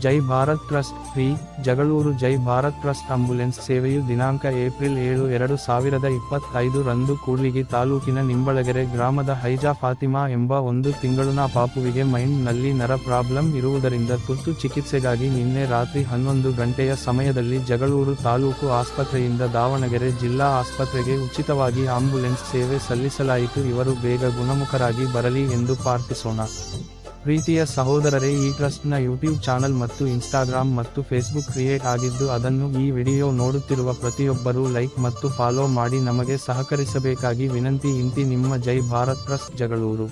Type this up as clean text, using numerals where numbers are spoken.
ಜೈ Bharat trust free Jagalur ಜೈ Bharat trust ambulance ಸೇವೆಯು ದಿನಾಂಕ April 7, 2025 ರಂದು ಕೂಡ್ಲಿಗಿ ತಾಲೂಕಿನ ನಿಂಬಳಗೆರೆ ಗ್ರಾಮದ ಹೈಜಾ ಫಾತಿಮಾ ಎಂಬ 1 ತಿಂಗಳಿನ ಪಾಪುವಿಗೆ ಮೈಂಡ್ ನಲ್ಲಿ ನರ ಪ್ರಾಬ್ಲಮ್ ಇರುವುದರಿಂದ ತುರ್ತು ಚಿಕಿತ್ಸೆಗಾಗಿ ನಿನ್ನೆ ರಾತ್ರಿ 11 ಗಂಟೆಯ ಸಮಯದಲ್ಲಿ ಜಗಳೂರು ತಾಲೂಕು ಆಸ್ಪತ್ರೆಯಿಂದ ದಾವಣಗೆರೆ ಜಿಲ್ಲಾ ಆಸ್ಪತ್ರೆಗೆ ಉಚಿತವಾಗಿ ಆಂಬ್ಯುಲೆನ್ಸ್ ಸೇವೆ ಸಲ್ಲಿಸಲಾಯಿತು. ಇವರು ಬೇಗ ಗುಣಮುಖರಾಗಿ ಬರಲಿ ಎಂದು ಪ್ರಾರ್ಥಿಸೋಣ. ಪ್ರೀತಿಯ ಸಹೋದರರೇ, ಈ ಟ್ರಸ್ಟ್ನ ಯೂಟ್ಯೂಬ್ ಚಾನಲ್ ಮತ್ತು ಇನ್ಸ್ಟಾಗ್ರಾಮ್ ಮತ್ತು ಫೇಸ್ಬುಕ್ ಕ್ರಿಯೇಟ್ ಆಗಿದ್ದು, ಅದನ್ನು ಈ ವಿಡಿಯೋ ನೋಡುತ್ತಿರುವ ಪ್ರತಿಯೊಬ್ಬರೂ ಲೈಕ್ ಮತ್ತು ಫಾಲೋ ಮಾಡಿ ನಮಗೆ ಸಹಕರಿಸಬೇಕಾಗಿ ವಿನಂತಿ. ಇಂತಿ ನಿಮ್ಮ ಜೈ ಭಾರತ್ ಟ್ರಸ್ಟ್ ಜಗಳೂರು.